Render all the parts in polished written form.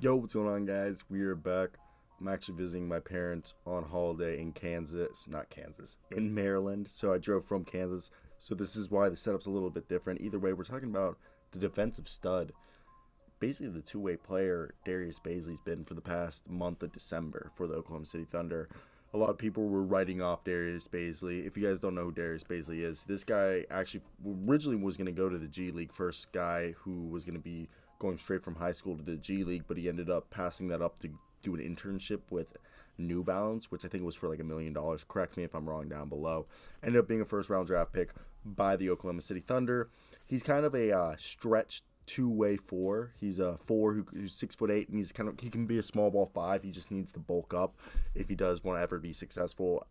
Yo, what's going on, guys? We are back. I'm actually visiting my parents on holiday in Kansas, not Kansas, in Maryland. So I drove from Kansas. So this is why the setup's a little bit different. Either way, we're talking about the defensive stud, basically the two-way player Darius Bazley's been for the past month of December for the Oklahoma City Thunder. A lot of people were writing off Darius Bazley. If you guys don't know who Darius Bazley is, this guy actually originally was going to go to the G League. First guy who was going to be going straight from high school to the G League, but he ended up passing that up to do an internship with New Balance, which I think was for like $1 million. Correct me if I'm wrong down below. Ended up being a first round draft pick by the Oklahoma City Thunder. He's kind of a stretch two-way four. He's a four who's 6'8", and he can be a small ball five. He just needs to bulk up if he does want to ever be successful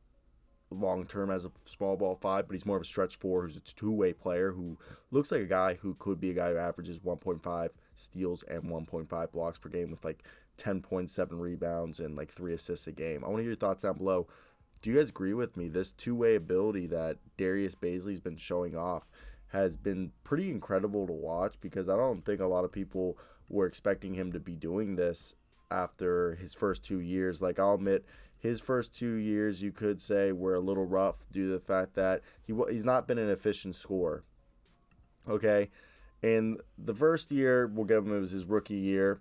long term as a small ball five, but he's more of a stretch four who's a two-way player who looks like a guy who could be a guy who averages 1.5 steals and 1.5 blocks per game with like 10.7 rebounds and like 3 assists a game. I want to hear your thoughts down below. Do you guys agree with me? This two-way ability that Darius Bazley's been showing off has been pretty incredible to watch, because I don't think a lot of people were expecting him to be doing this after his first 2 years. Like, I'll admit, his first 2 years, you could say, were a little rough due to the fact that he's not been an efficient scorer. Okay, and the first year, we'll give him, it was his rookie year,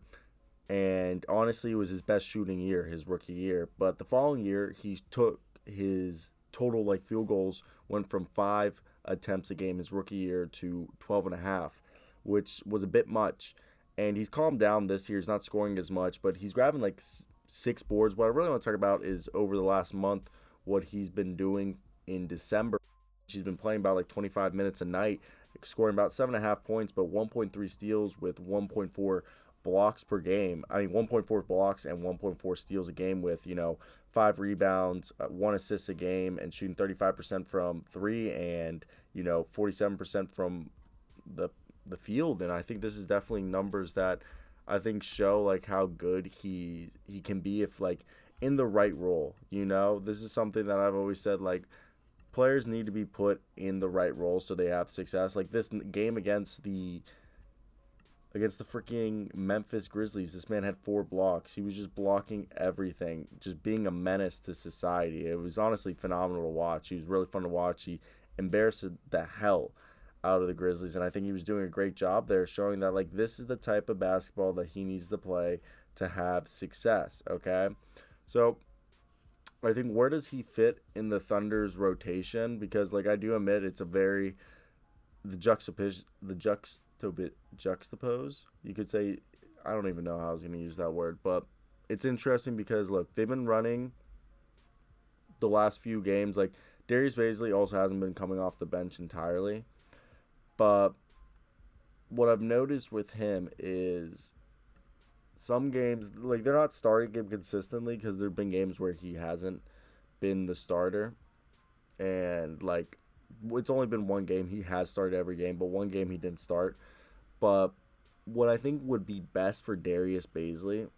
and honestly, it was his best shooting year, his rookie year. But the following year, he took his total like field goals went from 5 attempts a game his rookie year to 12 and a half, which was a bit much. And he's calmed down this year. He's not scoring as much, but he's grabbing like 6 boards. What I really want to talk about is over the last month, what he's been doing in December. He's been playing about like 25 minutes a night, scoring about 7.5 points, but 1.3 steals with 1.4 blocks per game. I mean, 1.4 blocks and 1.4 steals a game with, 5 rebounds, 1 assist a game, and shooting 35% from three and, 47% from the field. And I think this is definitely numbers that I think show like how good he can be if like in the right role. This is something that I've always said, like, players need to be put in the right role so they have success. Like this game against the freaking Memphis Grizzlies, this man had 4 blocks. He was just blocking everything, just being a menace to society. It was honestly phenomenal to watch. He was really fun to watch. He embarrassed the hell out of the Grizzlies, and I think he was doing a great job there, showing that like this is the type of basketball that he needs to play to have success. Okay, so I think, where does he fit in the Thunder's rotation? Because like I do admit, it's a very the juxtapose, you could say. I don't even know how I was going to use that word, but it's interesting because look, they've been running the last few games. Like, Darius Bazley also hasn't been coming off the bench entirely, but what I've noticed with him is some games, like, they're not starting him consistently because there have been games where he hasn't been the starter, and like it's only been one game he has started every game, but one game he didn't start. But what I think would be best for Darius Bazley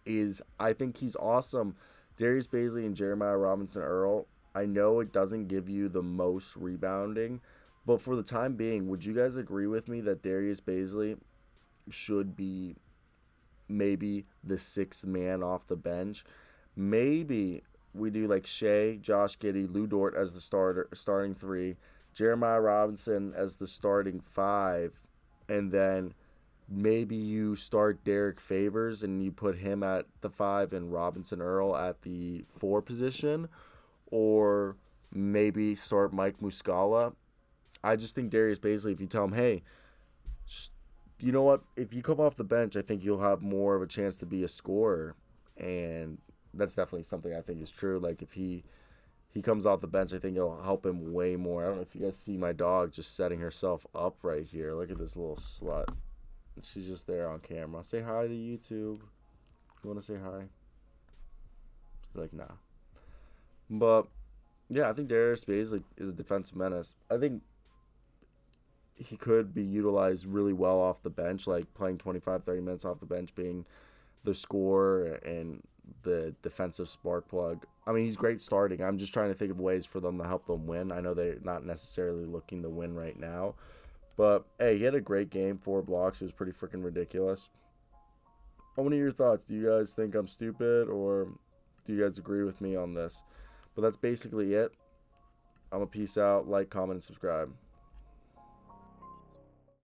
is, I think he's awesome. Darius Bazley and Jeremiah Robinson Earl, I know it doesn't give you the most rebounding, but for the time being, would you guys agree with me that Darius Bazley should be maybe the sixth man off the bench? Maybe we do like Shea, Josh Giddey, Lou Dort as the starting three, Jeremiah Robinson as the starting five, and then maybe you start Derek Favors and you put him at the five and Robinson Earl at the four position, or maybe start Mike Muscala. I just think Darius Bazley, if you tell him, hey, you know what, if you come off the bench, I think you'll have more of a chance to be a scorer. And that's definitely something I think is true. Like, if he comes off the bench, I think it'll help him way more. I don't know if you guys see my dog just setting herself up right here. Look at this little slut. She's just there on camera. Say hi to YouTube. You want to say hi? She's like, nah. But yeah, I think Darius Bazley is a defensive menace. I think he could be utilized really well off the bench, like playing 25, 30 minutes off the bench, being the scorer and the defensive spark plug. I mean, he's great starting. I'm just trying to think of ways for them to help them win. I know they're not necessarily looking to win right now, but hey, he had a great game, 4 blocks. It was pretty freaking ridiculous. I want to hear your thoughts. Do you guys think I'm stupid, or do you guys agree with me on this? But that's basically it. I'm a peace out. Like, comment, and subscribe.